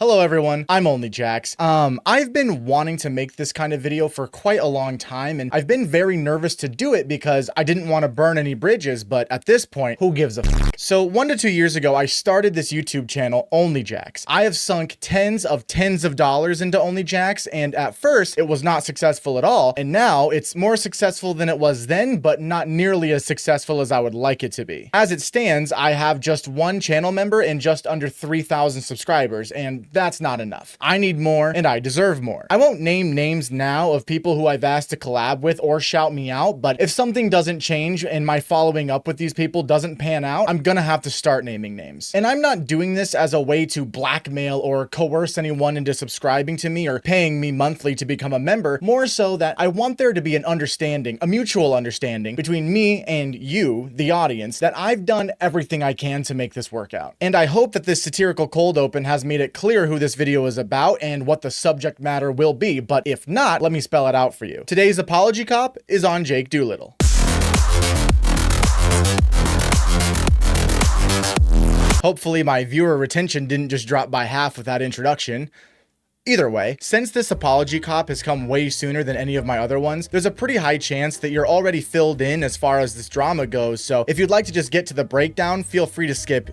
Hello everyone, I'm Only Jax. I've been wanting to make this kind of video for quite a long time, and I've been very nervous to do it because I didn't want to burn any bridges, but at this point, who gives a f***? So 1 to 2 years ago, I started this YouTube channel, Only Jax. I have sunk tens of dollars into Only Jax, and at first, it was not successful at all, and now it's more successful than it was then, but not nearly as successful as I would like it to be. As it stands, I have just 1 channel member and just under 3,000 subscribers, and that's not enough. I need more, and I deserve more. I won't name names now of people who I've asked to collab with or shout me out, but if something doesn't change and my following up with these people doesn't pan out, I'm gonna have to start naming names. And I'm not doing this as a way to blackmail or coerce anyone into subscribing to me or paying me monthly to become a member, more so that I want there to be an understanding, a mutual understanding between me and you, the audience, that I've done everything I can to make this work out. And I hope that this satirical cold open has made it clear who this video is about and what the subject matter will be, but if not, let me spell it out for you. Today's apology cop is on Jake Doolittle. Hopefully my viewer retention didn't just drop by half with that introduction. Either way, since this apology cop has come way sooner than any of my other ones, there's a pretty high chance that you're already filled in as far as this drama goes, so if you'd like to just get to the breakdown, feel free to skip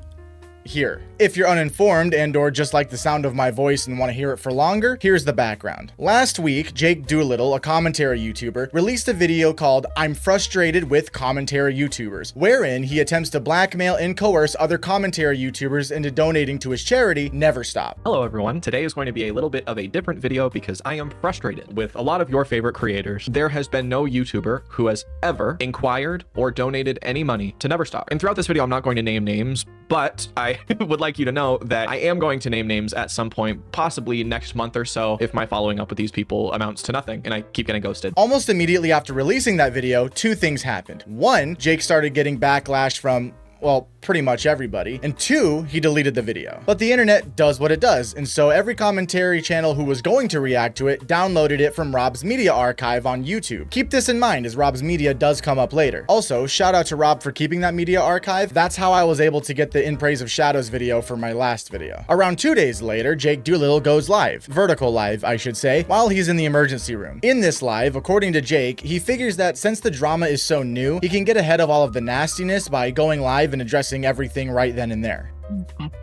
here. If you're uninformed and or just like the sound of my voice and want to hear it for longer, here's the background. Last week, Jake Doolittle, a commentary YouTuber, released a video called I'm Frustrated with Commentary YouTubers, wherein he attempts to blackmail and coerce other commentary YouTubers into donating to his charity, Never Stop. Hello everyone, today is going to be a little bit of a different video because I am frustrated with a lot of your favorite creators. There has been no YouTuber who has ever inquired or donated any money to Never Stop. And throughout this video, I'm not going to name names, but I would like you to know that I am going to name names at some point, possibly next month or so, if my following up with these people amounts to nothing and I keep getting ghosted. Almost immediately after releasing that video, 2 things happened. 1, Jake started getting backlash from, well, pretty much everybody, and 2, he deleted the video. But the internet does what it does, and so every commentary channel who was going to react to it downloaded it from Rob's media archive on YouTube. Keep this in mind as Rob's media does come up later. Also, shout out to Rob for keeping that media archive. That's how I was able to get the In Praise of Shadows video for my last video. Around 2 days later, Jake Doolittle goes live, vertical live, I should say, while he's in the emergency room. In this live, according to Jake, he figures that since the drama is so new, he can get ahead of all of the nastiness by going live and addressing everything right then and there.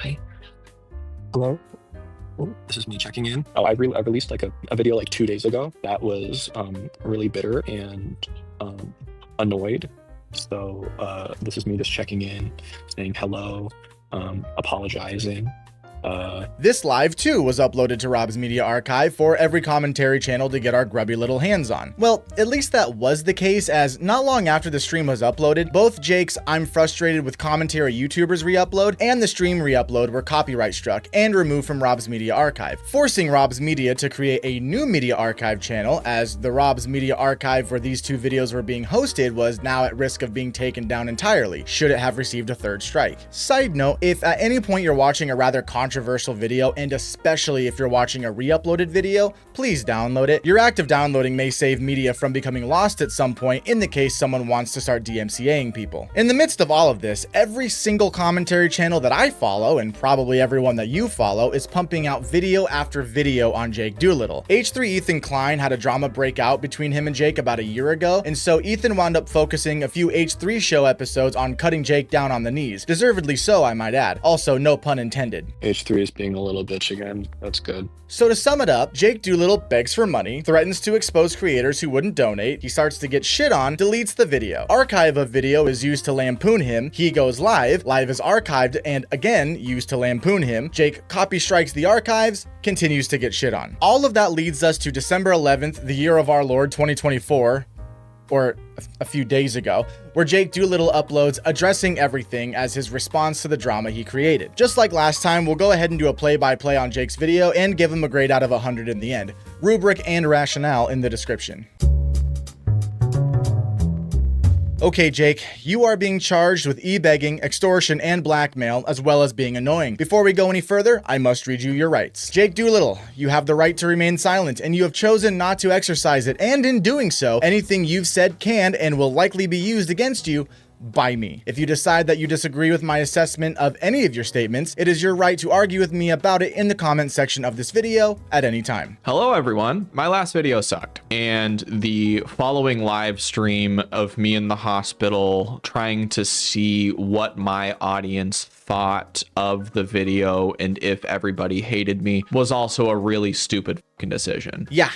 Hi. Hello. Oh, this is me checking in. Oh, I released like a video like 2 days ago that was really bitter and annoyed. So this is me just checking in, saying hello, apologizing. This live too was uploaded to Rob's media archive for every commentary channel to get our grubby little hands on. Well, at least that was the case, as not long after the stream was uploaded, both Jake's I'm Frustrated with Commentary YouTubers re-upload and the stream re-upload were copyright struck and removed from Rob's media archive, forcing Rob's media to create a new media archive channel, as the Rob's media archive where these 2 videos were being hosted was now at risk of being taken down entirely, should it have received a 3rd strike. Side note, if at any point you're watching a rather controversial video, and especially if you're watching a re-uploaded video, please download it. Your act of downloading may save media from becoming lost at some point in the case someone wants to start DMCAing people. In the midst of all of this, every single commentary channel that I follow, and probably everyone that you follow, is pumping out video after video on Jake Doolittle. H3 Ethan Klein had a drama break out between him and Jake about a year ago, and so Ethan wound up focusing a few H3 show episodes on cutting Jake down on the knees. Deservedly so, I might add. Also, no pun intended. H3 is being a little bitch again. That's good. So to sum it up, Jake Doolittle begs for money, threatens to expose creators who wouldn't donate, he starts to get shit on, deletes the video. Archive of video is used to lampoon him, he goes live, live is archived and again used to lampoon him, Jake copy strikes the archives, continues to get shit on. All of that leads us to December 11th, the year of our Lord 2024, or a few days ago, where Jake Doolittle uploads addressing everything as his response to the drama he created. Just like last time, we'll go ahead and do a play-by-play on Jake's video and give him a grade out of 100 in the end. Rubric and rationale in the description. Okay, Jake, you are being charged with e-begging, extortion, and blackmail, as well as being annoying. Before we go any further, I must read you your rights. Jake Doolittle, you have the right to remain silent, and you have chosen not to exercise it, and in doing so, anything you've said can and will likely be used against you by me. If you decide that you disagree with my assessment of any of your statements, it is your right to argue with me about it in the comment section of this video at any time. Hello everyone. My last video sucked, and the following live stream of me in the hospital trying to see what my audience thought of the video and if everybody hated me was also a really stupid fucking decision. Yeah.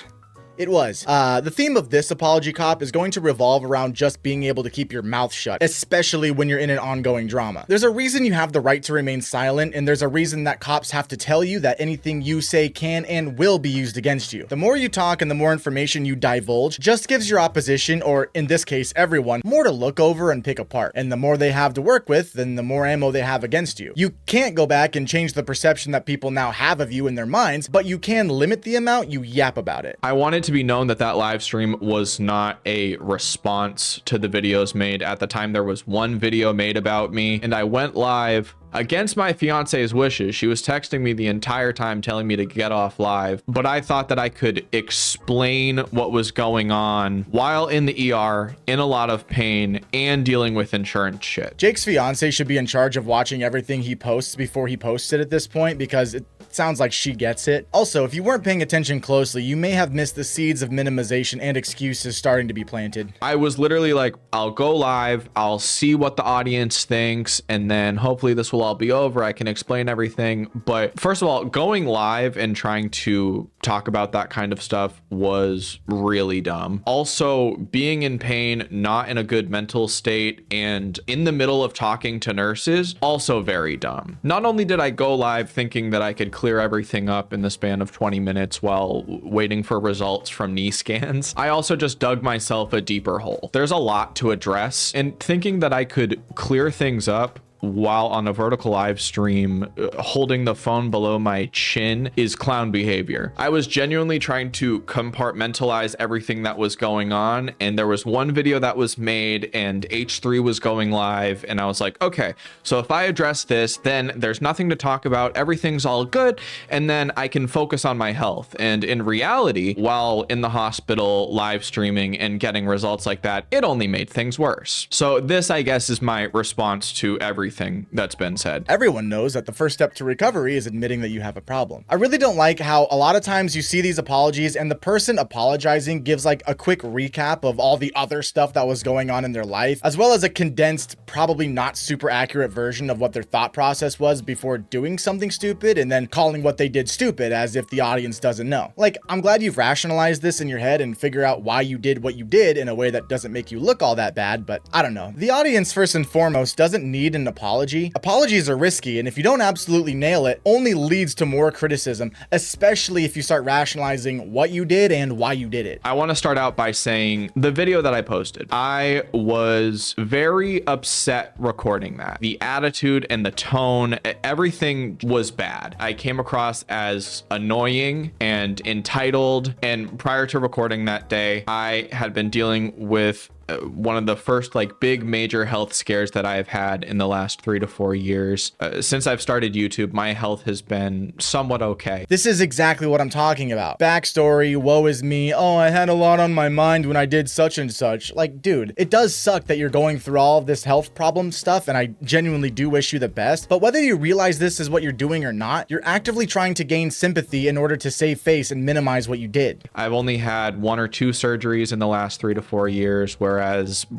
It was. The theme of this apology cop is going to revolve around just being able to keep your mouth shut, especially when you're in an ongoing drama. There's a reason you have the right to remain silent, and there's a reason that cops have to tell you that anything you say can and will be used against you. The more you talk and the more information you divulge just gives your opposition, or in this case everyone, more to look over and pick apart. And the more they have to work with, then the more ammo they have against you. You can't go back and change the perception that people now have of you in their minds, but you can limit the amount you yap about it. I wanted to be known that that live stream was not a response to the videos made. At the time, there was one video made about me, and I went live against my fiance's wishes. She was texting me the entire time telling me to get off live, but I thought that I could explain what was going on while in the ER, in a lot of pain, and dealing with insurance shit. Jake's fiance should be in charge of watching everything he posts before he posts it at this point, because it sounds like she gets it. Also, if you weren't paying attention closely, you may have missed the seeds of minimization and excuses starting to be planted. I was literally like, I'll go live, I'll see what the audience thinks, and then hopefully this will all be over. I can explain everything. But first of all, going live and trying to talk about that kind of stuff was really dumb. Also, being in pain, not in a good mental state, and in the middle of talking to nurses, also very dumb. Not only did I go live thinking that I could clear everything up in the span of 20 minutes while waiting for results from knee scans, I also just dug myself a deeper hole. There's a lot to address, and thinking that I could clear things up while on a vertical live stream holding the phone below my chin is clown behavior. I was genuinely trying to compartmentalize everything that was going on, and there was one video that was made and H3 was going live, and I was like, okay, so if I address this, then there's nothing to talk about, everything's all good, and then I can focus on my health. And in reality, while in the hospital live streaming and getting results like that, it only made things worse. So this, I guess, is my response to everything that's been said. Everyone knows that the first step to recovery is admitting that you have a problem. I really don't like how a lot of times you see these apologies and the person apologizing gives like a quick recap of all the other stuff that was going on in their life, as well as a condensed, probably not super accurate version of what their thought process was before doing something stupid, and then calling what they did stupid as if the audience doesn't know. Like, I'm glad you've rationalized this in your head and figure out why you did what you did in a way that doesn't make you look all that bad, but I don't know. The audience, first and foremost, doesn't need an apology. Apologies are risky, and if you don't absolutely nail it, only leads to more criticism, especially if you start rationalizing what you did and why you did it. I want to start out by saying the video that I posted, I was very upset recording that. The attitude and the tone, everything was bad. I came across as annoying and entitled, and prior to recording that day, I had been dealing with one of the first like big major health scares that I've had in the last 3 to 4 years. Since I've started YouTube, my health has been somewhat okay. This is exactly what I'm talking about. Backstory, woe is me, oh, I had a lot on my mind when I did such and such. Like, dude, it does suck that you're going through all of this health problem stuff, and I genuinely do wish you the best, but whether you realize this is what you're doing or not, you're actively trying to gain sympathy in order to save face and minimize what you did. I've only had 1 or 2 surgeries in the last 3 to 4 years, whereas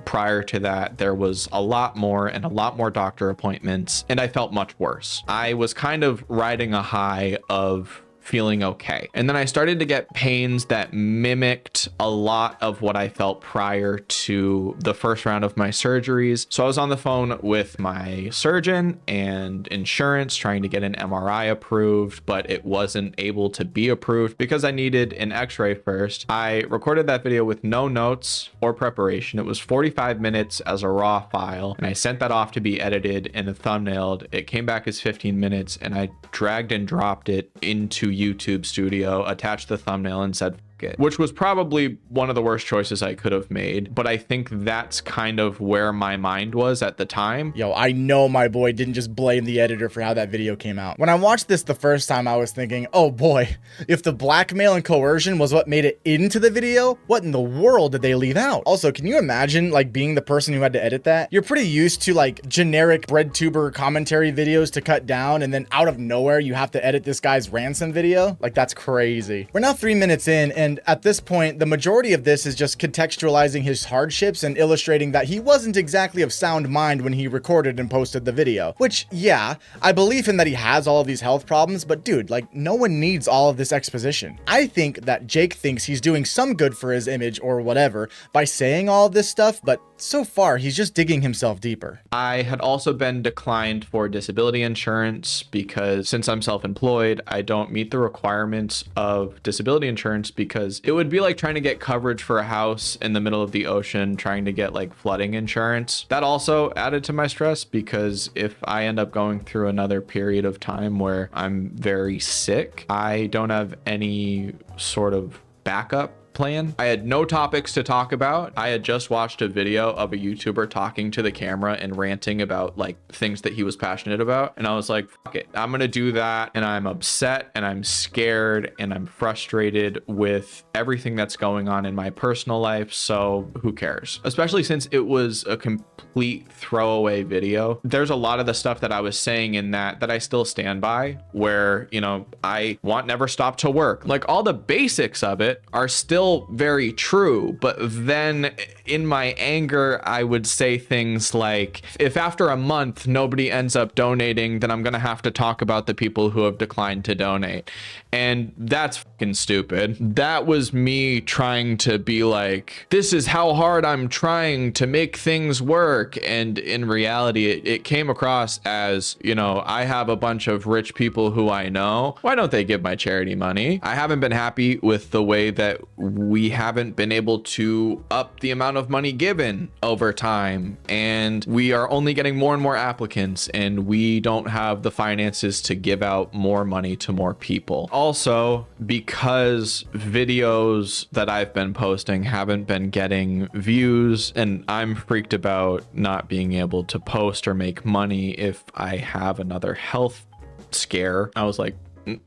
prior to that, there was a lot more and a lot more doctor appointments, and I felt much worse. I was kind of riding a high of feeling okay. And then I started to get pains that mimicked a lot of what I felt prior to the first round of my surgeries. So I was on the phone with my surgeon and insurance trying to get an MRI approved, but it wasn't able to be approved because I needed an x-ray first. I recorded that video with no notes or preparation. It was 45 minutes as a raw file, and I sent that off to be edited and thumbnailed. It came back as 15 minutes, and I dragged and dropped it into YouTube Studio, attached the thumbnail, and said, it, which was probably one of the worst choices I could have made. But I think that's kind of where my mind was at the time. Yo, I know my boy didn't just blame the editor for how that video came out. When I watched this the first time, I was thinking, oh boy, if the blackmail and coercion was what made it into the video, what in the world did they leave out? Also, can you imagine like being the person who had to edit that? You're pretty used to like generic breadtuber commentary videos to cut down, and then out of nowhere, you have to edit this guy's ransom video? Like, that's crazy. We're now 3 minutes in, and at this point, the majority of this is just contextualizing his hardships and illustrating that he wasn't exactly of sound mind when he recorded and posted the video. Which, yeah, I believe in that he has all of these health problems, but dude, like, no one needs all of this exposition. I think that Jake thinks he's doing some good for his image or whatever by saying all of this stuff, but so far, he's just digging himself deeper. I had also been declined for disability insurance because since I'm self-employed, I don't meet the requirements of disability insurance, because it would be like trying to get coverage for a house in the middle of the ocean, trying to get like flooding insurance. That also added to my stress, because if I end up going through another period of time where I'm very sick, I don't have any sort of backup plan. I had no topics to talk about. I had just watched a video of a YouTuber talking to the camera and ranting about like things that he was passionate about. And I was like, fuck it, I'm gonna do that. And I'm upset and I'm scared and I'm frustrated with everything that's going on in my personal life. So who cares? Especially since it was a complete throwaway video. There's a lot of the stuff that I was saying in that I still stand by, where, you know, I want never stop to work. Like all the basics of it are still very true, but then in my anger I would say things like, if after a month nobody ends up donating, then I'm gonna have to talk about the people who have declined to donate. And that's fucking stupid. That was me trying to be like, this is how hard I'm trying to make things work, and in reality it came across as, you know, I have a bunch of rich people who I know, why don't they give my charity money? I haven't been happy with the way that we haven't been able to up the amount of money given over time, and we are only getting more and more applicants, and we don't have the finances to give out more money to more people. Also, because videos that I've been posting haven't been getting views, and I'm freaked about not being able to post or make money if I have another health scare, I was like,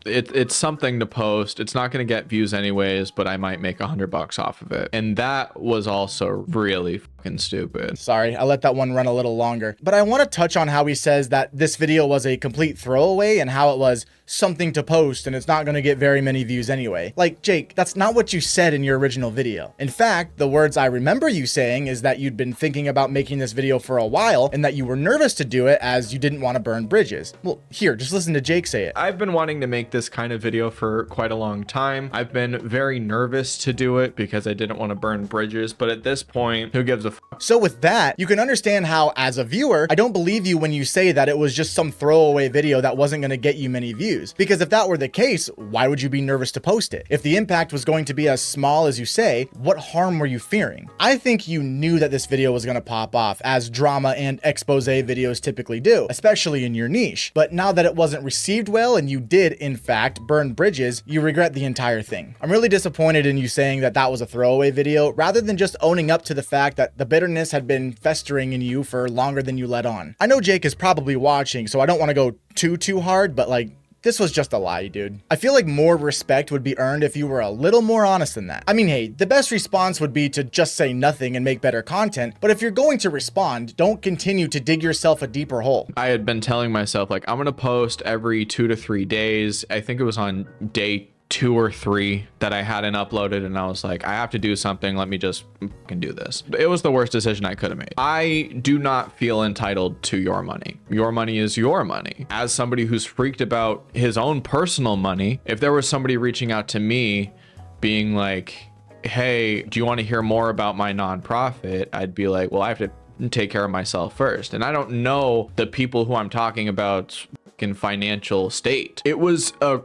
it's something to post. It's not going to get views anyways, but I might make $100 off of it. And that was also really fucking stupid. Sorry, I let that one run a little longer. But I want to touch on how he says that this video was a complete throwaway and how it was something to post and it's not going to get very many views anyway. Like, Jake, that's not what you said in your original video. In fact, the words I remember you saying is that you'd been thinking about making this video for a while and that you were nervous to do it as you didn't want to burn bridges. Well, here, just listen to Jake say it. I've been wanting to make this kind of video for quite a long time. I've been very nervous to do it because I didn't want to burn bridges, but at this point, who gives a fuck? So with that, you can understand how, as a viewer, I don't believe you when you say that it was just some throwaway video that wasn't going to get you many views. Because if that were the case, why would you be nervous to post it? If the impact was going to be as small as you say, what harm were you fearing? I think you knew that this video was going to pop off, as drama and expose videos typically do, especially in your niche. But now that it wasn't received well and you did, in fact, burn bridges, you regret the entire thing. I'm really disappointed in you saying that that was a throwaway video, rather than just owning up to the fact that the bitterness had been festering in you for longer than you let on. I know Jake is probably watching, so I don't want to go too hard, but like, this was just a lie, dude. I feel like more respect would be earned if you were a little more honest than that. I mean, hey, the best response would be to just say nothing and make better content, but if you're going to respond, don't continue to dig yourself a deeper hole. I had been telling myself, like, I'm gonna post every 2 to 3 days. I think it was on day 2 or 3 that I hadn't uploaded, and I was like, I have to do something. Let me just fucking do this. It was the worst decision I could have made. I do not feel entitled to your money. Your money is your money. As somebody who's freaked about his own personal money, if there was somebody reaching out to me being like, hey, do you want to hear more about my nonprofit? I'd be like, well, I have to take care of myself first. And I don't know the people who I'm talking about in financial state. It was a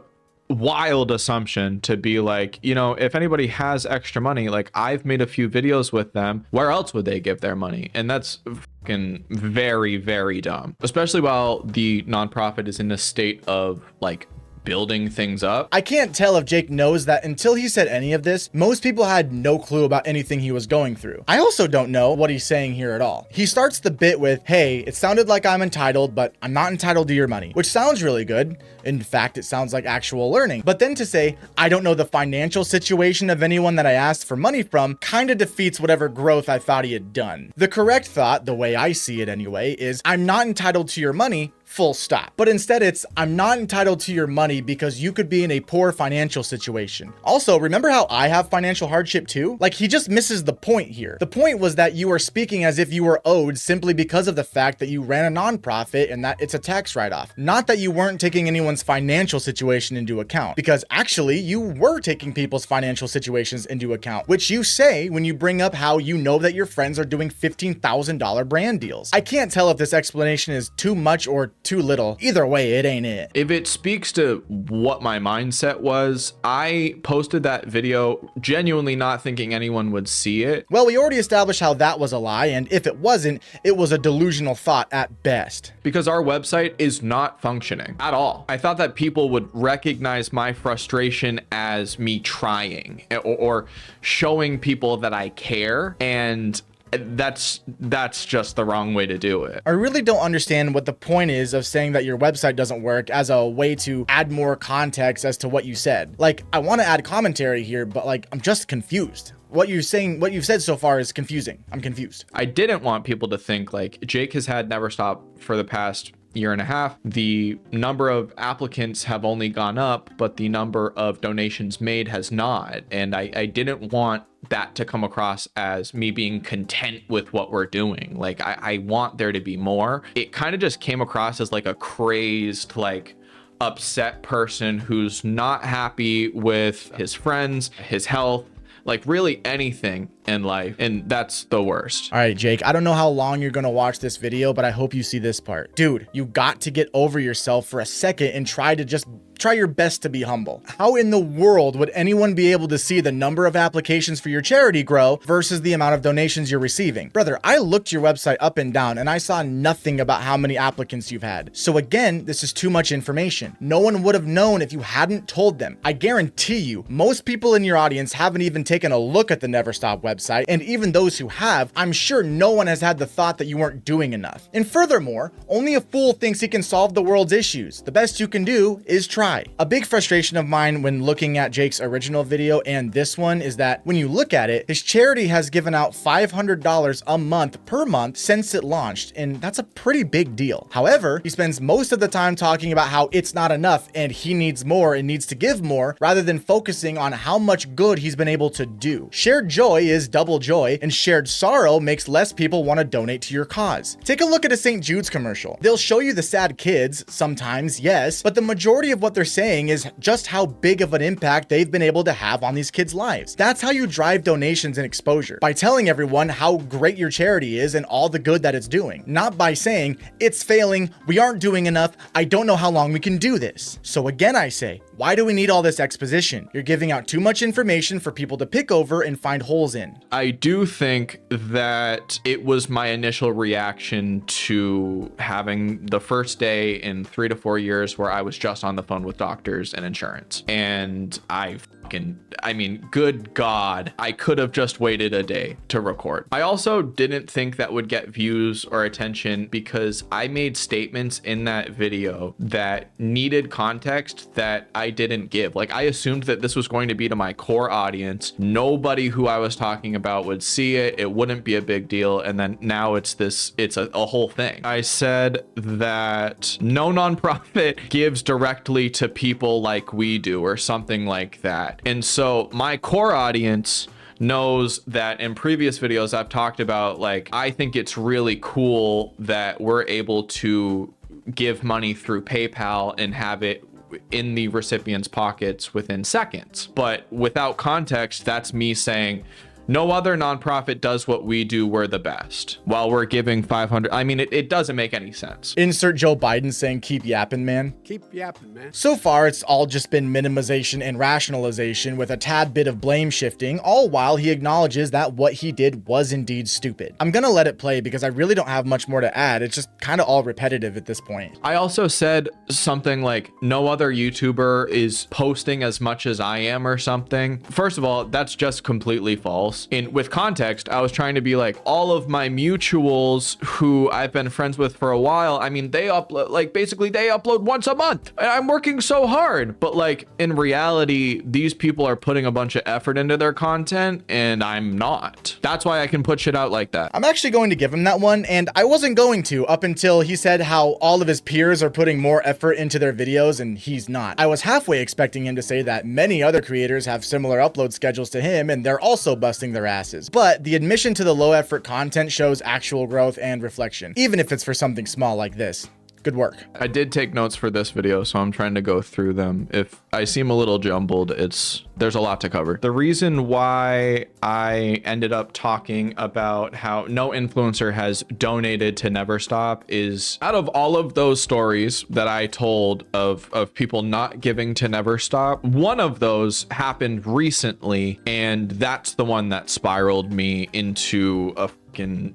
wild assumption to be like, you know, if anybody has extra money, like I've made a few videos with them, where else would they give their money? And that's fucking very, very dumb, especially while the nonprofit is in a state of like building things up. I can't tell if Jake knows that until he said any of this, most people had no clue about anything he was going through. I also don't know what he's saying here at all. He starts the bit with, hey, it sounded like I'm entitled, but I'm not entitled to your money, which sounds really good. In fact, it sounds like actual learning. But then to say, I don't know the financial situation of anyone that I asked for money from, kind of defeats whatever growth I thought he had done. The correct thought, the way I see it anyway, is I'm not entitled to your money, full stop. But instead it's, I'm not entitled to your money because you could be in a poor financial situation. Also, remember how I have financial hardship too? Like, he just misses the point here. The point was that you are speaking as if you were owed simply because of the fact that you ran a nonprofit and that it's a tax write-off. Not that you weren't taking anyone's financial situation into account, because actually you were taking people's financial situations into account, which you say when you bring up how you know that your friends are doing $15,000 brand deals. I can't tell if this explanation is too much or too little. Either way, it ain't it. If it speaks to what my mindset was, I posted that video genuinely not thinking anyone would see it. Well, we already established how that was a lie, and if it wasn't, it was a delusional thought at best. Because our website is not functioning at all. I thought that people would recognize my frustration as me trying or showing people that I care, and that's just the wrong way to do it. I really don't understand what the point is of saying that your website doesn't work as a way to add more context as to what you said. Like, I want to add commentary here, but like, I'm just confused. What you're saying, what you've said so far is confusing. I'm confused. I didn't want people to think like Jake has had Never Stop for the past year and a half. The number of applicants have only gone up, but the number of donations made has not. And I didn't want that to come across as me being content with what we're doing. Like, I want there to be more. It kind of just came across as like a crazed, like, upset person who's not happy with his friends, his health, like really anything in life, and that's the worst. All right, Jake, I don't know how long you're gonna watch this video, but I hope you see this part. Dude, you got to get over yourself for a second and try your best to be humble. How in the world would anyone be able to see the number of applications for your charity grow versus the amount of donations you're receiving? Brother, I looked your website up and down and I saw nothing about how many applicants you've had. So again, this is too much information. No one would have known if you hadn't told them. I guarantee you, most people in your audience haven't even taken a look at the Never Stop website, and even those who have, I'm sure no one has had the thought that you weren't doing enough. And furthermore, only a fool thinks he can solve the world's issues. The best you can do is try. A big frustration of mine when looking at Jake's original video and this one is that when you look at it, his charity has given out $500 a month per month since it launched, and that's a pretty big deal. However, he spends most of the time talking about how it's not enough and he needs more and needs to give more, rather than focusing on how much good he's been able to do. Shared joy is double joy, and shared sorrow makes less people want to donate to your cause. Take a look at a St. Jude's commercial. They'll show you the sad kids, sometimes, yes, but the majority of what they're saying is just how big of an impact they've been able to have on these kids' lives. That's how you drive donations and exposure, by telling everyone how great your charity is and all the good that it's doing, not by saying, it's failing, we aren't doing enough, I don't know how long we can do this. So again, I say, why do we need all this exposition? You're giving out too much information for people to pick over and find holes in. I do think that it was my initial reaction to having the first day in 3 to 4 years where I was just on the phone with doctors and insurance. And I mean, good God, I could have just waited a day to record. I also didn't think that would get views or attention because I made statements in that video that needed context that I didn't give. Like, I assumed that this was going to be to my core audience. Nobody who I was talking about would see it. It wouldn't be a big deal. And then now it's a whole thing. I said that no nonprofit gives directly to people like we do or something like that. And so my core audience knows that in previous videos I've talked about, like, I think it's really cool that we're able to give money through PayPal and have it in the recipient's pockets within seconds. But without context, that's me saying, no other nonprofit does what we do, we're the best, while we're giving 500. I mean, it doesn't make any sense. Insert Joe Biden saying, keep yapping, man. Keep yapping, man. So far, it's all just been minimization and rationalization with a tad bit of blame shifting, all while he acknowledges that what he did was indeed stupid. I'm gonna let it play because I really don't have much more to add. It's just kind of all repetitive at this point. I also said something like, no other YouTuber is posting as much as I am or something. First of all, that's just completely false. With context, I was trying to be like, all of my mutuals who I've been friends with for a while, I mean, they upload, like, basically they upload once a month and I'm working so hard. But like, in reality, these people are putting a bunch of effort into their content and I'm not. That's why I can put shit out like that. I'm actually going to give him that one, and I wasn't going to up until he said how all of his peers are putting more effort into their videos and he's not. I was halfway expecting him to say that many other creators have similar upload schedules to him and they're also busting their asses. But the admission to the low effort content shows actual growth and reflection, even if it's for something small like this. Good work. I did take notes for this video, so I'm trying to go through them. If I seem a little jumbled, there's a lot to cover. The reason why I ended up talking about how no influencer has donated to Never Stop is, out of all of those stories that I told of people not giving to Never Stop, one of those happened recently, and that's the one that spiraled me into a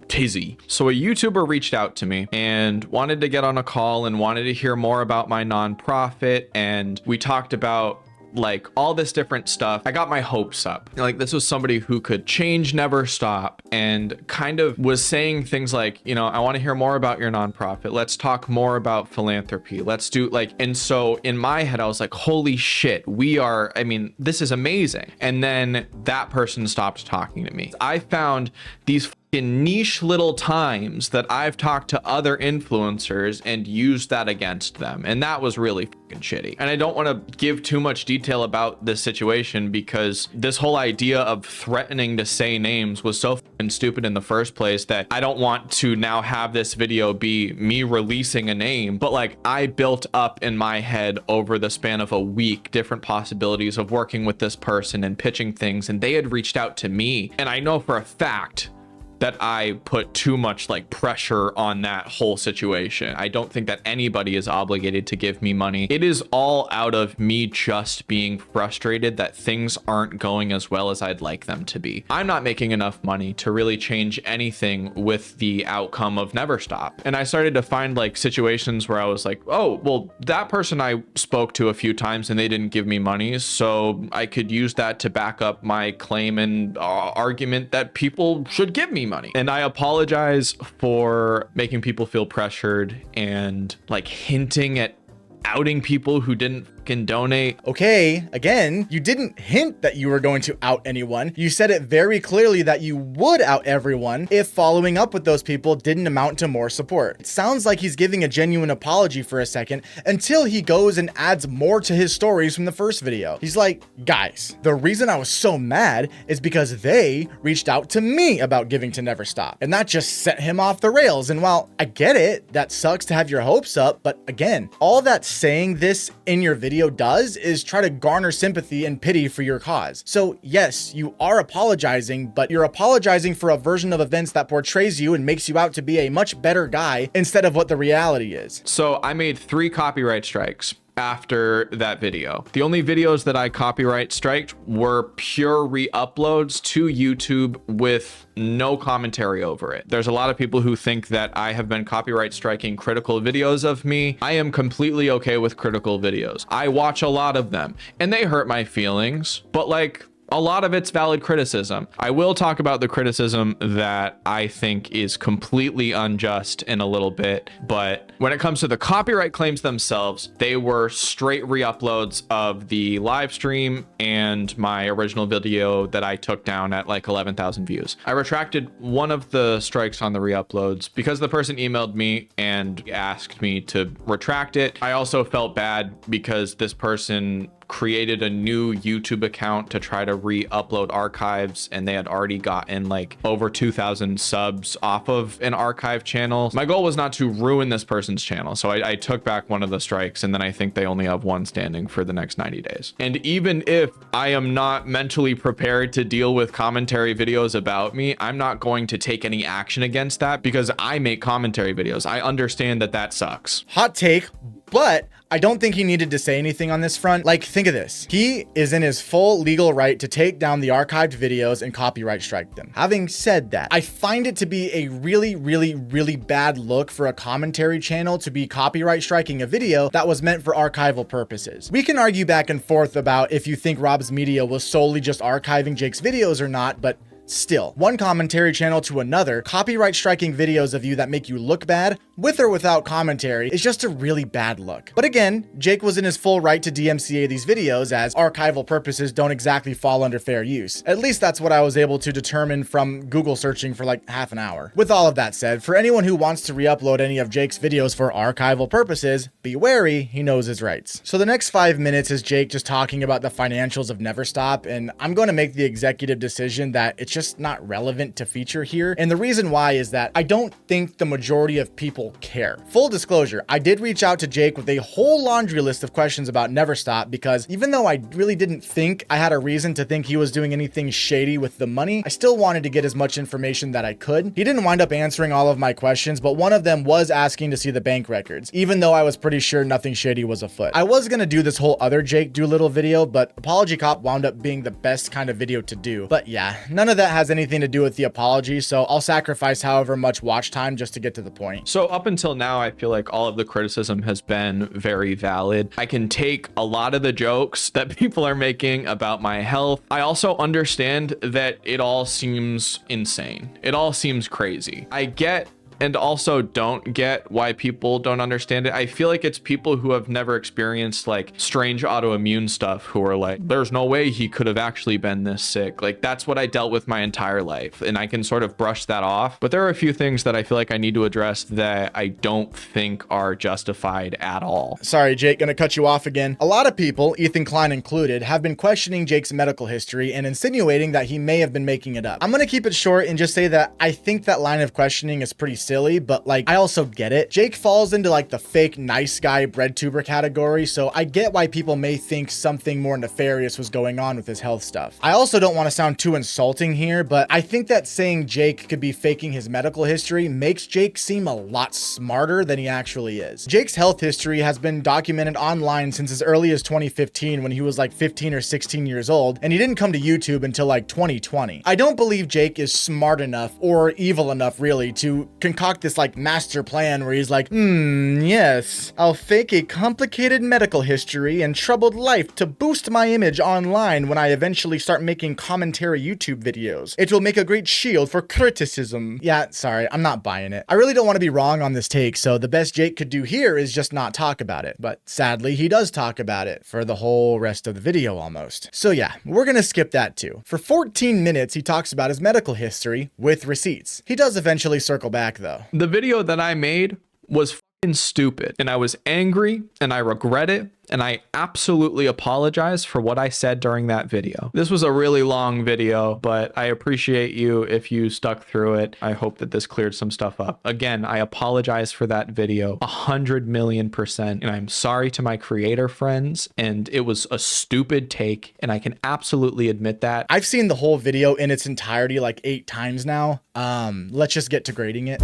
tizzy. So a YouTuber reached out to me and wanted to get on a call and wanted to hear more about my nonprofit, and we talked about like all this different stuff. I got my hopes up. Like, this was somebody who could change Never Stop, and kind of was saying things like, you know, I want to hear more about your nonprofit. Let's talk more about philanthropy. Let's do like, and so in my head, I was like, holy shit, I mean, this is amazing. And then that person stopped talking to me. I found these in niche little times that I've talked to other influencers and used that against them, and that was really fucking shitty. And I don't want to give too much detail about this situation because this whole idea of threatening to say names was so fucking stupid in the first place that I don't want to now have this video be me releasing a name. But like, I built up in my head over the span of a week different possibilities of working with this person and pitching things, and they had reached out to me, and I know for a fact that I put too much like pressure on that whole situation. I don't think that anybody is obligated to give me money. It is all out of me just being frustrated that things aren't going as well as I'd like them to be. I'm not making enough money to really change anything with the outcome of Never Stop. And I started to find like situations where I was like, oh, well, that person I spoke to a few times and they didn't give me money, so I could use that to back up my claim and argument that people should give me money. And I apologize for making people feel pressured and like hinting at outing people who didn't fucking donate. Okay, again, you didn't hint that you were going to out anyone. You said it very clearly that you would out everyone if following up with those people didn't amount to more support. It sounds like he's giving a genuine apology for a second until he goes and adds more to his stories from the first video. He's like, guys, the reason I was so mad is because they reached out to me about giving to Never Stop, and that just set him off the rails. And while I get it, that sucks to have your hopes up, but again, all that saying this in your video does is try to garner sympathy and pity for your cause. So yes, you are apologizing, but you're apologizing for a version of events that portrays you and makes you out to be a much better guy instead of what the reality is. So I made 3 copyright strikes after that video. The only videos that I copyright striked were pure re-uploads to YouTube with no commentary over it. There's a lot of people who think that I have been copyright striking critical videos of me. I am completely okay with critical videos. I watch a lot of them and they hurt my feelings, but like, a lot of it's valid criticism. I will talk about the criticism that I think is completely unjust in a little bit, but when it comes to the copyright claims themselves, they were straight re-uploads of the live stream and my original video that I took down at like 11,000 views. I retracted one of the strikes on the re-uploads because the person emailed me and asked me to retract it. I also felt bad because this person created a new YouTube account to try to re-upload archives, and they had already gotten like over 2,000 subs off of an archive channel. My goal was not to ruin this person's channel, so I took back one of the strikes, and then I think they only have one standing for the next 90 days. And even if I am not mentally prepared to deal with commentary videos about me, I'm not going to take any action against that because I make commentary videos. I understand that that sucks. Hot take, but I don't think he needed to say anything on this front. Like, think of this. He is in his full legal right to take down the archived videos and copyright strike them. Having said that, I find it to be a really, really, really bad look for a commentary channel to be copyright striking a video that was meant for archival purposes. We can argue back and forth about if you think Rob's Media was solely just archiving Jake's videos or not, but still, one commentary channel to another, copyright striking videos of you that make you look bad, with or without commentary, is just a really bad look. But again, Jake was in his full right to DMCA these videos, as archival purposes don't exactly fall under fair use. At least that's what I was able to determine from Google searching for like half an hour. With all of that said, for anyone who wants to re-upload any of Jake's videos for archival purposes, be wary, he knows his rights. So the next 5 minutes is Jake just talking about the financials of Never Stop, and I'm going to make the executive decision that it's just not relevant to feature here. And the reason why is that I don't think the majority of people care. Full disclosure, I did reach out to Jake with a whole laundry list of questions about Never Stop, because even though I really didn't think I had a reason to think he was doing anything shady with the money, I still wanted to get as much information that I could. He didn't wind up answering all of my questions, but one of them was asking to see the bank records, even though I was pretty sure nothing shady was afoot. I was gonna do this whole other Jake Doolittle video, but Apology Cop wound up being the best kind of video to do. But yeah, none of that has anything to do with the apology, so I'll sacrifice however much watch time just to get to the point. So up until now, I feel like all of the criticism has been very valid. I can take a lot of the jokes that people are making about my health. I also understand that it all seems insane. It all seems crazy. I get and also don't get why people don't understand it. I feel like it's people who have never experienced like strange autoimmune stuff who are like, there's no way he could have actually been this sick. Like, that's what I dealt with my entire life, and I can sort of brush that off. But there are a few things that I feel like I need to address that I don't think are justified at all. Sorry, Jake, gonna cut you off again. A lot of people, Ethan Klein included, have been questioning Jake's medical history and insinuating that he may have been making it up. I'm gonna keep it short and just say that I think that line of questioning is pretty silly, but like, I also get it. Jake falls into like the fake nice guy bread tuber category, so I get why people may think something more nefarious was going on with his health stuff. I also don't want to sound too insulting here, but I think that saying Jake could be faking his medical history makes Jake seem a lot smarter than he actually is. Jake's health history has been documented online since as early as 2015, when he was like 15 or 16 years old, and he didn't come to YouTube until like 2020. I don't believe Jake is smart enough or evil enough really to concoct this like master plan where he's like, yes, I'll fake a complicated medical history and troubled life to boost my image online when I eventually start making commentary YouTube videos. It will make a great shield for criticism. Yeah, sorry, I'm not buying it. I really don't want to be wrong on this take, so the best Jake could do here is just not talk about it. But sadly, he does talk about it for the whole rest of the video almost. So yeah, we're gonna skip that too. For 14 minutes, he talks about his medical history with receipts. He does eventually circle back though. The video that I made was fucking stupid, and I was angry, and I regret it, and I absolutely apologize for what I said during that video. This was a really long video, but I appreciate you if you stuck through it. I hope that this cleared some stuff up. Again, I apologize for that video 100,000,000%, and I'm sorry to my creator friends, and it was a stupid take, and I can absolutely admit that. I've seen the whole video in its entirety like 8 times now. Let's just get to grading it.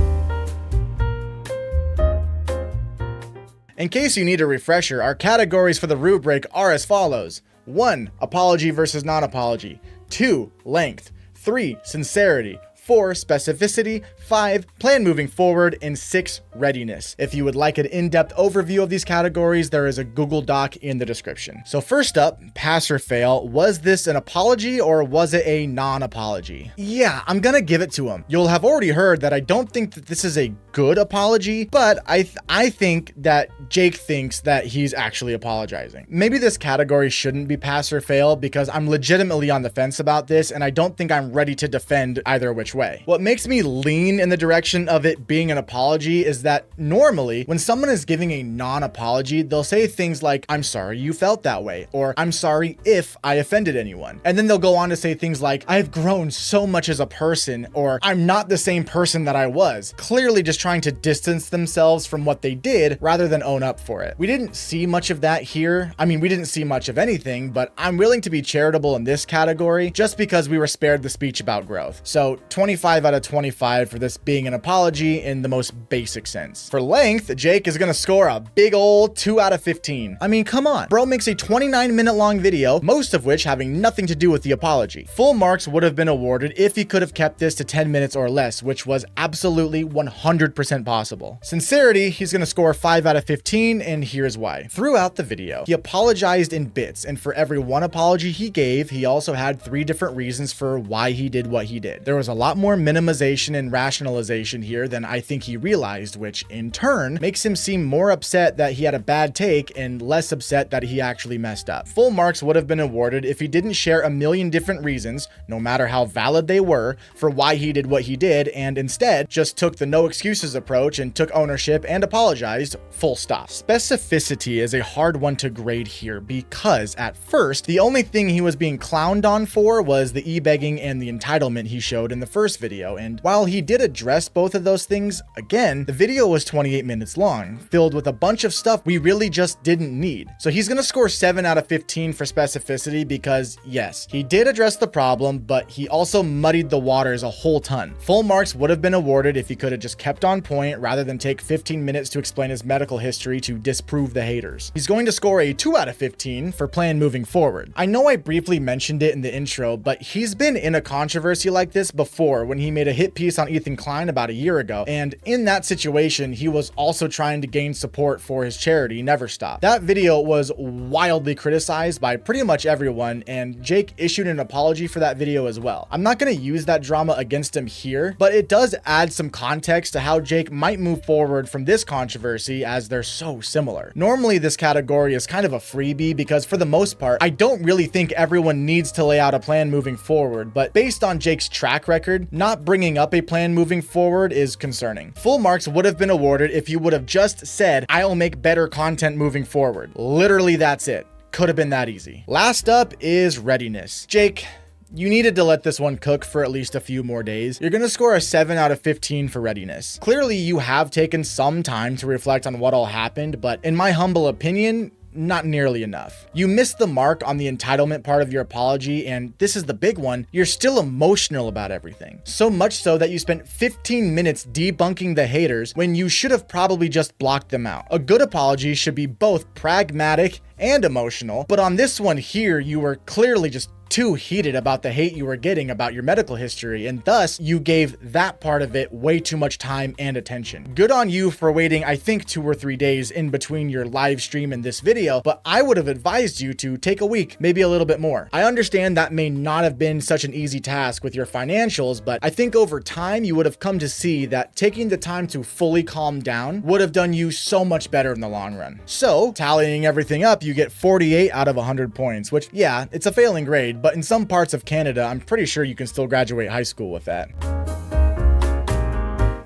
In case you need a refresher, our categories for the rubric are as follows. 1. Apology versus non-apology. 2. Length. 3. Sincerity. 4. Specificity. 5. Plan moving forward. And 6. Readiness. If you would like an in-depth overview of these categories, there is a Google Doc in the description. So first up, pass or fail. Was this an apology or was it a non-apology? Yeah, I'm gonna give it to him. You'll have already heard that I don't think that this is a good apology, but I think that Jake thinks that he's actually apologizing. Maybe this category shouldn't be pass or fail because I'm legitimately on the fence about this and I don't think I'm ready to defend either which way. What makes me lean in the direction of it being an apology is that normally when someone is giving a non-apology, they'll say things like, "I'm sorry you felt that way," or "I'm sorry if I offended anyone." And then they'll go on to say things like, "I've grown so much as a person," or "I'm not the same person that I was," clearly just trying to distance themselves from what they did rather than own up for it. We didn't see much of that here. I mean, we didn't see much of anything, but I'm willing to be charitable in this category just because we were spared the speech about growth. So 25 out of 25 for this being an apology in the most basic sense. For length, Jake is gonna score a big old 2 out of 15. I mean, come on. Bro makes a 29-minute long video, most of which having nothing to do with the apology. Full marks would have been awarded if he could have kept this to 10 minutes or less, which was absolutely 100% possible. Sincerity, he's gonna score 5 out of 15, and here's why. Throughout the video, he apologized in bits, and for every one apology he gave, he also had 3 different reasons for why he did what he did. There was a lot more minimization and rationalization here than I think he realized, which in turn makes him seem more upset that he had a bad take and less upset that he actually messed up. Full marks would have been awarded if he didn't share a million different reasons, no matter how valid they were, for why he did what he did, and instead just took the no excuses approach and took ownership and apologized, full stop. Specificity is a hard one to grade here because at first, the only thing he was being clowned on for was the e-begging and the entitlement he showed in the first video, and while he did address both of those things, again, the video was 28 minutes long, filled with a bunch of stuff we really just didn't need. So he's gonna score 7 out of 15 for specificity because yes, he did address the problem, but he also muddied the waters a whole ton. Full marks would have been awarded if he could have just kept on point rather than take 15 minutes to explain his medical history to disprove the haters. He's going to score a 2 out of 15 for plan moving forward. I know I briefly mentioned it in the intro, but he's been in a controversy like this before when he made a hit piece on Ethan Klein about a year ago, and in that situation, he was also trying to gain support for his charity, Never Stop. That video was wildly criticized by pretty much everyone, and Jake issued an apology for that video as well. I'm not going to use that drama against him here, but it does add some context to how Jake might move forward from this controversy as they're so similar. Normally, this category is kind of a freebie because for the most part, I don't really think everyone needs to lay out a plan moving forward, but based on Jake's track record, not bringing up a plan moving forward is concerning. Full marks would have been awarded if he would have just said, "I'll make better content moving forward." Literally, that's it. Could have been that easy. Last up is readiness. Jake, you needed to let this one cook for at least a few more days. You're gonna score a 7 out of 15 for readiness. Clearly, you have taken some time to reflect on what all happened, but in my humble opinion, not nearly enough. You missed the mark on the entitlement part of your apology, and this is the big one, you're still emotional about everything. So much so that you spent 15 minutes debunking the haters when you should have probably just blocked them out. A good apology should be both pragmatic and emotional, but on this one here, you were clearly just too heated about the hate you were getting about your medical history, and thus you gave that part of it way too much time and attention. Good on you for waiting, I think 2 or 3 days in between your live stream and this video, but I would have advised you to take a week, maybe a little bit more. I understand that may not have been such an easy task with your financials, but I think over time you would have come to see that taking the time to fully calm down would have done you so much better in the long run. So, tallying everything up, you get 48 out of 100 points, which yeah, it's a failing grade, but in some parts of Canada, I'm pretty sure you can still graduate high school with that.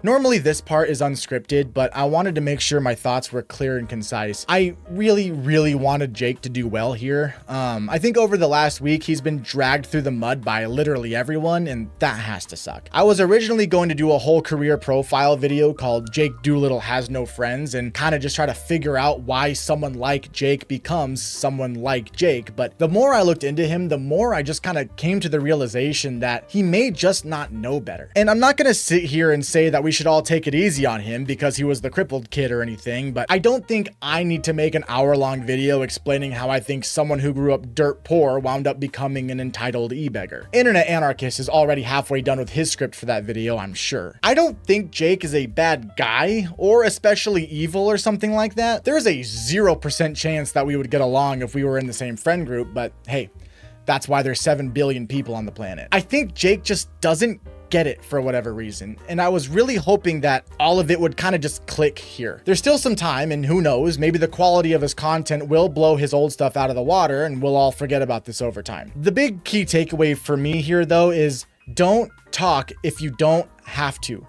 Normally this part is unscripted, but I wanted to make sure my thoughts were clear and concise. I really wanted Jake to do well here. I think over the last week, he's been dragged through the mud by literally everyone, and that has to suck. I was originally going to do a whole career profile video called Jake Doolittle Has No Friends and kind of just try to figure out why someone like Jake becomes someone like Jake, but the more I looked into him, the more I just kind of came to the realization that he may just not know better. And I'm not gonna sit here and say that we should all take it easy on him because he was the crippled kid or anything, but I don't think I need to make an hour-long video explaining how I think someone who grew up dirt poor wound up becoming an entitled e-beggar. Internet Anarchist is already halfway done with his script for that video, I'm sure. I don't think Jake is a bad guy or especially evil or something like that. There's a 0% chance that we would get along if we were in the same friend group, but hey, that's why there's 7 billion people on the planet. I think Jake just doesn't get it for whatever reason, and I was really hoping that all of it would kind of just click here. There's still some time, and who knows, maybe the quality of his content will blow his old stuff out of the water and we'll all forget about this over time. The big key takeaway for me here though is don't talk if you don't have to.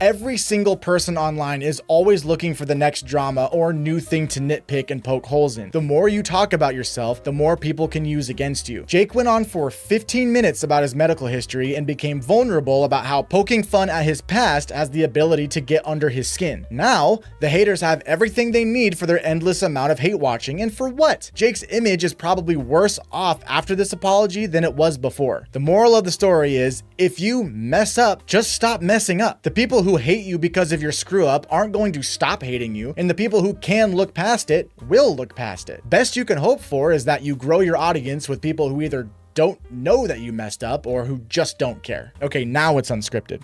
Every single person online is always looking for the next drama or new thing to nitpick and poke holes in. The more you talk about yourself, the more people can use against you. Jake went on for 15 minutes about his medical history and became vulnerable about how poking fun at his past has the ability to get under his skin. Now, the haters have everything they need for their endless amount of hate watching, and for what? Jake's image is probably worse off after this apology than it was before. The moral of the story is, if you mess up, just stop messing up. The people who hate you because of your screw up aren't going to stop hating you, and the people who can look past it will look past it. Best you can hope for is that you grow your audience with people who either don't know that you messed up or who just don't care. Okay, now it's unscripted.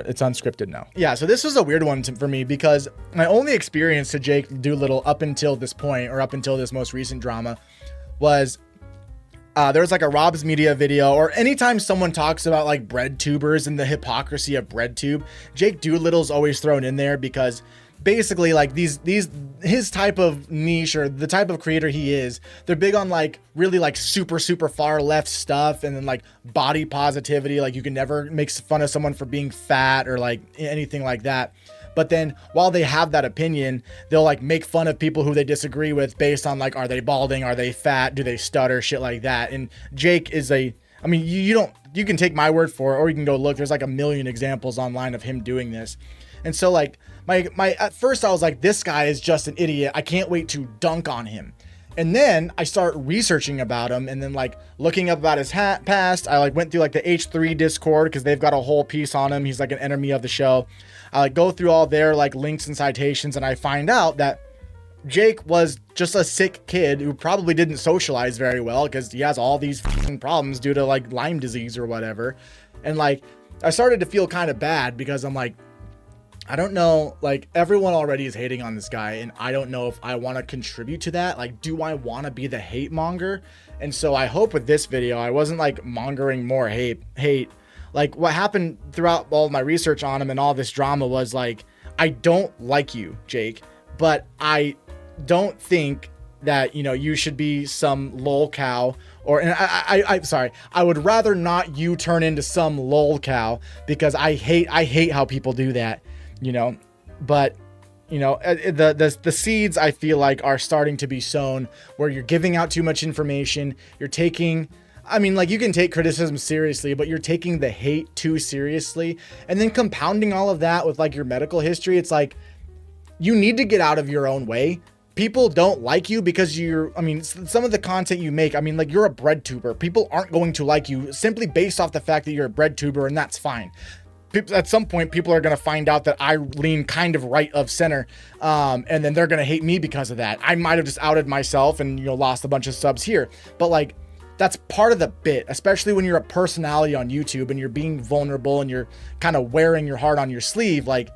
It's unscripted now. Yeah, so this was a weird one for me because my only experience to Jake Doolittle up until this point, or up until this most recent drama, was there was like a Rob's Media video, or anytime someone talks about like bread tubers and the hypocrisy of bread tube, Jake Doolittle's always thrown in there because basically like his type of niche, or the type of creator he is, they're big on like really like super far left stuff, and then like body positivity, like you can never make fun of someone for being fat or like anything like that. But then while they have that opinion, they'll like make fun of people who they disagree with based on like, are they balding? Are they fat? Do they stutter? Shit like that. And Jake is I mean, you can take my word for it, or you can go look, there's like a million examples online of him doing this. And so like at first I was like, this guy is just an idiot. I can't wait to dunk on him. And then I start researching about him, and then like looking up about his past. I like went through like the H3 Discord because they've got a whole piece on him. He's like an enemy of the show. I like go through all their like links and citations, and I find out that Jake was just a sick kid who probably didn't socialize very well because he has all these problems due to like Lyme disease or whatever. And like I started to feel kind of bad because I'm like, I don't know, like everyone already is hating on this guy, and I don't know if I want to contribute to that. Like, do I want to be the hate monger? And so I hope with this video, I wasn't like mongering more hate. Like what happened throughout all my research on him and all this drama was like, I don't like you, Jake, but I don't think that, you know, you should be some lol cow, or, and I'm sorry, I would rather not you turn into some lol cow, because I hate how people do that, you know. But you know, the seeds I feel like are starting to be sown, where you're giving out too much information. You're taking, I mean, like you can take criticism seriously, but you're taking the hate too seriously, and then compounding all of that with like your medical history. It's like, you need to get out of your own way. People don't like you because I mean, some of the content you make, I mean, like you're a bread tuber. People aren't going to like you simply based off the fact that you're a bread tuber, and that's fine. At some point, people are going to find out that I lean kind of right of center, and then they're going to hate me because of that. I might have just outed myself and, you know, lost a bunch of subs here, but like, that's part of the bit, especially when you're a personality on YouTube and you're being vulnerable and you're kind of wearing your heart on your sleeve. Like,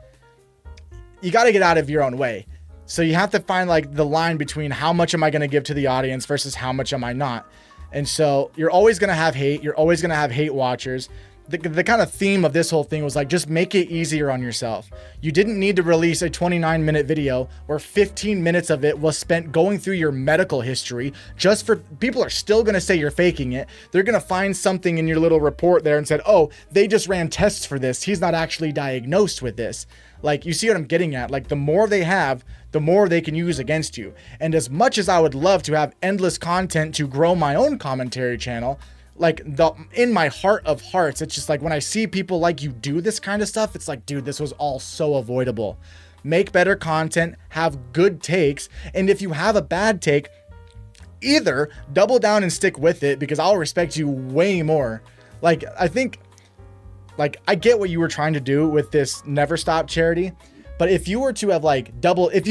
you got to get out of your own way. So you have to find like the line between how much am I going to give to the audience versus how much am I not. And so you're always going to have hate. You're always going to have hate watchers. The kind of theme of this whole thing was like, just make it easier on yourself. You didn't need to release a 29-minute video where 15 minutes of it was spent going through your medical history. Just for, people are still going to say you're faking it. They're going to find something in your little report there and said, oh, they just ran tests for this. He's not actually diagnosed with this. Like, you see what I'm getting at? Like, the more they have, the more they can use against you. And as much as I would love to have endless content to grow my own commentary channel, like in my heart of hearts, it's just like when I see people like you do this kind of stuff, it's like, dude, this was all so avoidable. Make better content, have good takes, and if you have a bad take, either double down and stick with it, because I'll respect you way more. Like, I think, like, I get what you were trying to do with this Never Stop charity, but if you were to have like if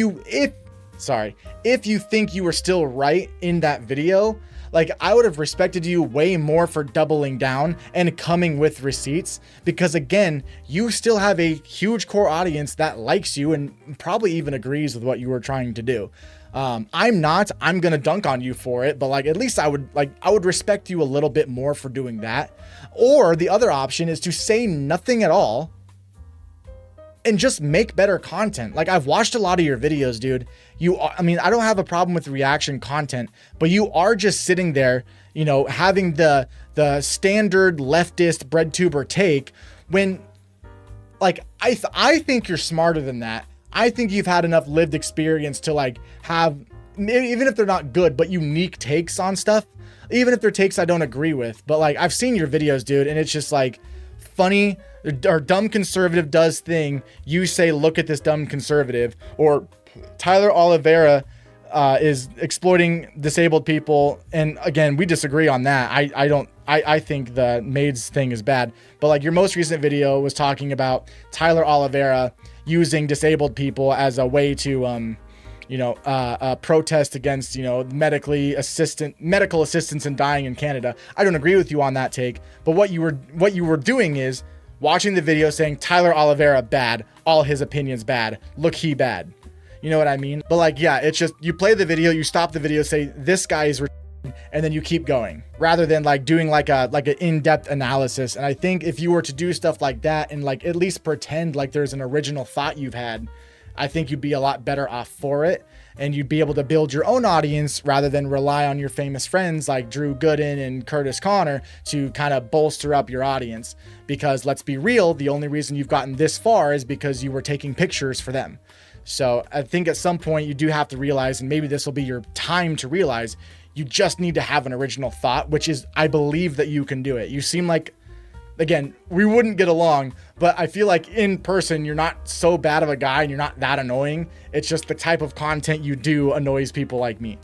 you think you were still right in that video, like, I would have respected you way more for doubling down and coming with receipts, because again, you still have a huge core audience that likes you and probably even agrees with what you were trying to do. I'm gonna dunk on you for it, but like, at least I would respect you a little bit more for doing that. Or the other option is to say nothing at all and just make better content. Like, I've watched a lot of your videos, dude. I mean, I don't have a problem with reaction content, but you are just sitting there, you know, having the standard leftist bread tuber take when, like, I think you're smarter than that. I think you've had enough lived experience to like have, even if they're not good, but unique takes on stuff, even if they're takes I don't agree with. But like, I've seen your videos, dude, and it's just like funny. Or dumb conservative does thing. You say, look at this dumb conservative. Or Tyler Oliveira is exploiting disabled people. And again, we disagree on that. I think the maids thing is bad. But like your most recent video was talking about Tyler Oliveira using disabled people as a way to, protest against, medical assistance in dying in Canada. I don't agree with you on that take, but what you were doing is watching the video saying Tyler Oliveira bad, all his opinions bad, look he bad. You know what I mean? But like, yeah, it's just, you play the video, you stop the video, say this guy is and then you keep going rather than like doing like an in-depth analysis. And I think if you were to do stuff like that and like at least pretend like there's an original thought you've had, I think you'd be a lot better off for it, and you'd be able to build your own audience rather than rely on your famous friends like Drew Gooden and Curtis Connor to kind of bolster up your audience. Because let's be real, the only reason you've gotten this far is because you were taking pictures for them. So I think at some point you do have to realize, and maybe this will be your time to realize, you just need to have an original thought, which is, I believe that you can do it. You seem like, again, we wouldn't get along, but I feel like in person, you're not so bad of a guy and you're not that annoying. It's just the type of content you do annoys people like me.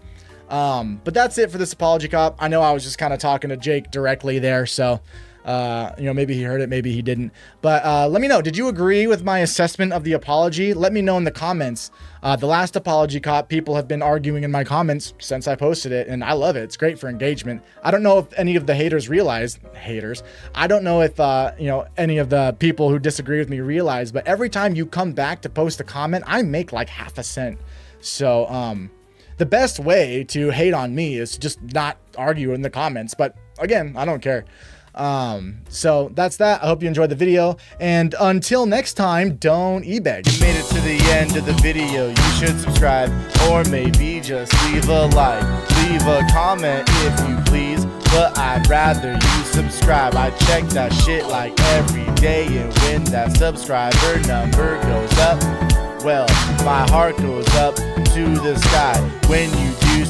But that's it for this apology cop. I know I was just kind of talking to Jake directly there. So, maybe he heard it, maybe he didn't, but let me know, did you agree with my assessment of the apology? Let me know in the comments. The last apology cop, people have been arguing in my comments since I posted it, and I love it. It's great for engagement. I don't know if any of the haters I don't know if any of the people who disagree with me realize, but every time you come back to post a comment, I make like half a cent. So the best way to hate on me is to just not argue in the comments, but again, I don't care. So that's that. I hope you enjoyed the video, and until next time, don't e-beg. You made it to the end of the video, you should subscribe, or maybe just leave a like, leave a comment if you please, but I'd rather you subscribe. I check that shit like every day, and when that subscriber number goes up, well, my heart goes up to the sky when you do